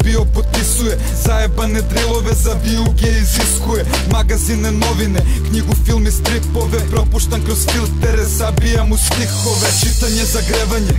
bio potpisuje, zajebane drilove za vijuge iziskuje. Magazine, novine, knjigu, film i stripove, propuštam kroz filtere, zabijam u stihove. Čitanje, zagrevanje,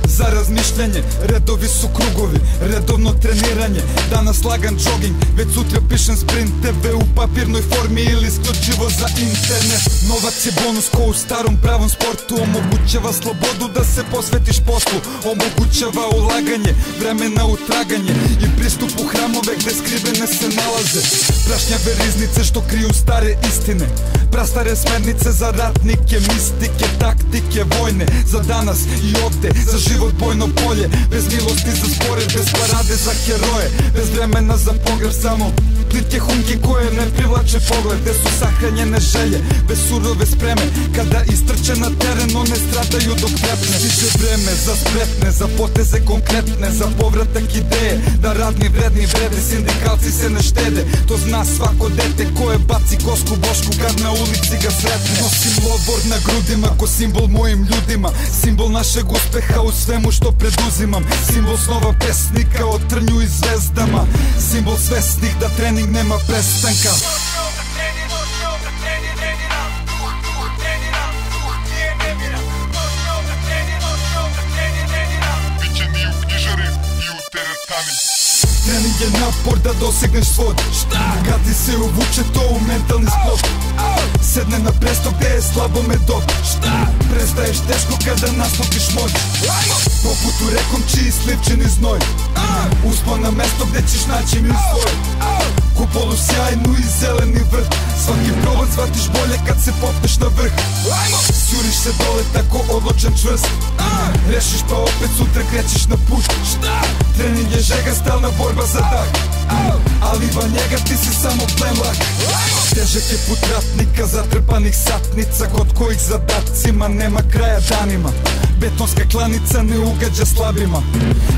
za razmišljanje, redovi su krugovi, redovno treniranje. Danas lagan jogging, već sutra pišem sprinteve u papirnoj formi ili isključivo za internet. Novac je bonus ko u starom pravom sportu, omogućava slobodu da se posvetiš poslu, omogućava ulaganje, vremena u traganje i pristup u hramove gde skrivene se nalaze. Prašnjave riznice što kriju stare istine, prastare smernice za ratnike, mistike, taktike, vojne, za danas i ovde, za život bojno polje, bez milosti za spore, bez parade za heroje, bez vremena za pogreb, samo plitke hunke koje ne privlače pogled, gde su sahranjene želje, bez surove spreme, kada istrče na teren one stradaju dok trepne. Stiže vreme za spretne, za poteze konkretne, za povratak ideje, da radni vredni vrede, sindikalci se ne štede, to zna svako dete koje baci kosku bošku kad na ulici ga sretne. Nosim lovor na grudima ko simbol mojim ljudima, simbol našeg uspeha u svemu što preduzimam, simbol snova pesnika o trnju i zvezdama, simbol svesnih da trening nema prestanka. Trening je napor da dosegneš svod, kad ti se uvuče to u mentalni sklop, sedne na presto gde je slabome dok, prestaješ teško kada nastupiš moć, poput u rekom čiji slivčeni znoj, uspon na mesto gde ćeš naći mir svoj, kupolu sjajnu i zeleni vrt, svaki provod shvatiš bolje kad se popneš na vrh, sjuriš se dole tako odločan čvrst, rešiš pa opet sutra krećeš na put. Trening je žega, stalna borba za dah, ali van njega ti si samo plen lak. Težak je put ratnika, zatrpanih satnica, kod kojih zadacima nema kraja danima. Betonska klanica ne ugađa slabima,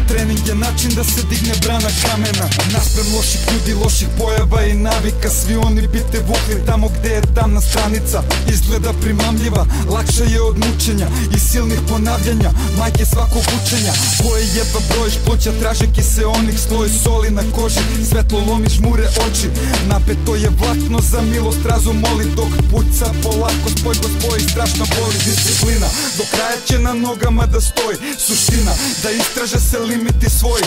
trening je način da se digne brana kamena. Naspram loših ljudi, loših pojava i navika, svi oni bi te vukli tamo gde je tamna stranica. Izgleda primamljiva, lakša je od mučenja i silnih ponavljanja, majke svakog učenja. Koje jeba brojiš pluća, traže kiseonik, sloj soli na koži, svetlo lomi žmure oči. Napeto je vlakno, za milost razum moli, dok puca polako, spoj go spoji, strašno boli disciplina. Do kraja će na nogama da stoji, suština da istraže se limiti svoji.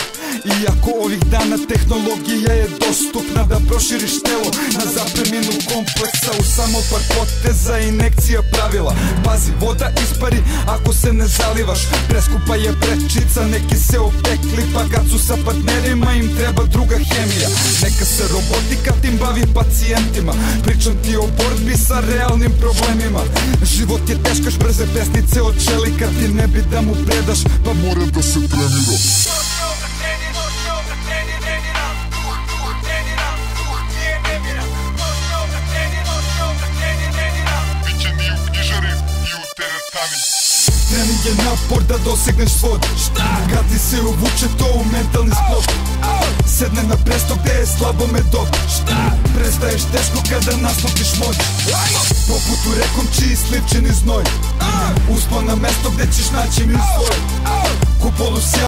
Iako ovih dana tehnologija je dostupna da proširiš telo na zapreminu kompleksa u samo par poteza, inekcija pravila. Pazi, voda ispari ako se ne zalivaš, preskupa je prečica, neki se opekli pa kad su sa partnerima im treba druga hemija. Neka se robotika tim bavi pacijentima, pričam ti o borbi sa realnim problemima. Život je teškaš, brze pesnice od čelika, ti ne bi da mu predaš pa mora da se trenira. Trening je napor da dosegneš svod, kad ti se uvuče to u mentalni sklop, sedne na presto gde je slabome dok, prestaješ teško kada nastupiš moć, poput u rekom čiji slivčeni znoj, uspon na mesto gde ćeš naći mir svoj, kupolu sjajnu